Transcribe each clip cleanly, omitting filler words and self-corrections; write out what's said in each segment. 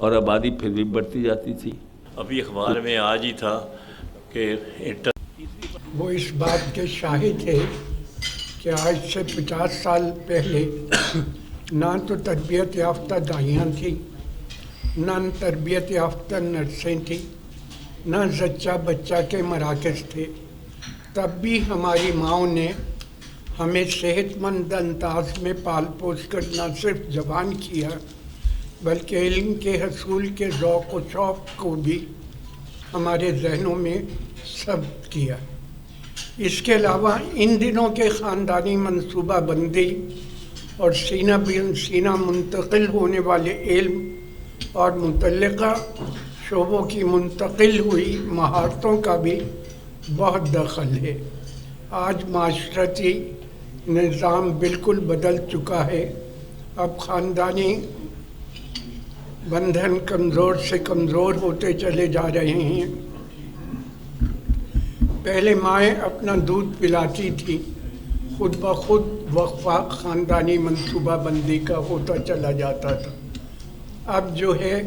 اور آبادی پھر بھی بڑھتی جاتی تھی۔ ابھی اخبار میں آج ہی تھا کہ وہ اس بات کے شاہد تھے کہ آج سے 50 سال پہلے نہ تو تربیت یافتہ دائیاں تھیں، نہ تربیت یافتہ نرسیں تھیں، نہ زچہ بچہ کے مراکز تھے۔ تب بھی ہماری ماؤں نے ہمیں صحت مند انداز میں پال پوس کر نہ صرف جوان کیا بلکہ علم کے حصول کے ذوق و شوق کو بھی ہمارے ذہنوں میں ثبت کیا۔ اس کے علاوہ ان دنوں کے خاندانی منصوبہ بندی اور سینہ بہ سینہ منتقل ہونے والے علم اور متعلقہ شعبوں کی منتقل ہوئی مہارتوں کا بھی بہت دخل ہے۔ آج معاشرتی نظام بالکل بدل چکا ہے۔ اب خاندانی بندھن کمزور سے کمزور ہوتے چلے جا رہے ہیں۔ پہلے مائیں اپنا دودھ پلاتی تھیں، خود بخود وقفہ خاندانی منصوبہ بندی کا ہوتا چلا جاتا تھا۔ اب جو ہے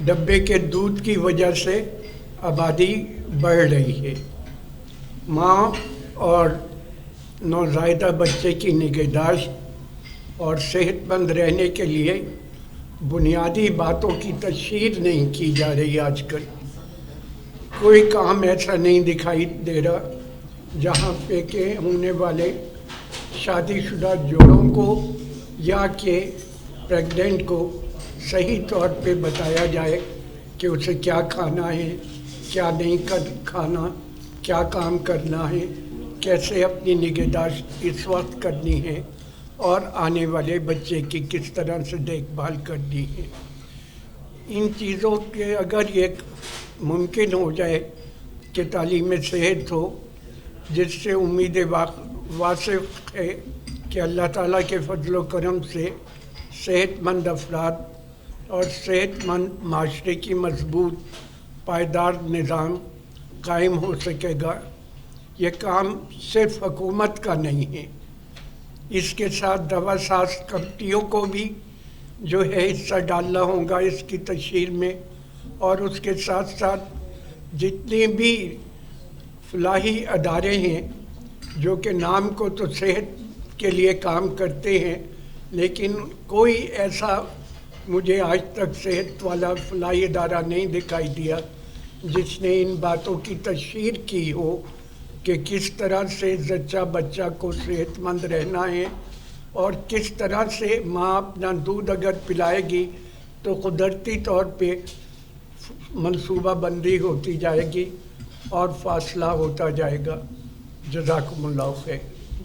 ڈبے کے دودھ کی وجہ سے آبادی بڑھ رہی ہے۔ ماں اور نوزائیدہ بچے کی نگہداشت اور صحت مند رہنے کے لیے بنیادی باتوں کی تشہیر نہیں کی جا رہی۔ آج کل کوئی کام ایسا نہیں دکھائی دے رہا جہاں پہ کہ ہونے والے شادی شدہ جوڑوں کو یا کہ پریگننٹ کو صحیح طور پہ بتایا جائے کہ اسے کیا کھانا ہے، کیا نہیں کھانا، کیا کام کرنا ہے، کیسے اپنی نگہداشت اس وقت کرنی ہے اور آنے والے بچے کی کس طرح سے دیکھ بھال کرنی ہے۔ ان چیزوں کے اگر یہ ممکن ہو جائے کہ تعلیم صحت ہو، جس سے امید واثق ہے کہ اللہ تعالیٰ کے فضل و کرم سے صحت مند افراد اور صحت مند معاشرے کی مضبوط پائیدار نظام قائم ہو سکے گا۔ یہ کام صرف حکومت کا نہیں ہے، اس کے ساتھ دوا ساز کمپنیوں کو بھی جو ہے حصہ ڈالنا ہوگا اس کی تشہیر میں، اور اس کے ساتھ ساتھ جتنے بھی فلاحی ادارے ہیں جو کہ نام کو تو صحت کے لیے کام کرتے ہیں لیکن کوئی ایسا مجھے آج تک صحت والا فلاحی ادارہ نہیں دکھائی دیا جس نے ان باتوں کی تشہیر کی ہو کہ کس طرح سے زچہ بچہ کو صحت مند رہنا ہے اور کس طرح سے ماں اپنا دودھ اگر پلائے گی تو قدرتی طور پہ منصوبہ بندی ہوتی جائے گی اور فاصلہ ہوتا جائے گا۔ جزاکم اللہ خیر۔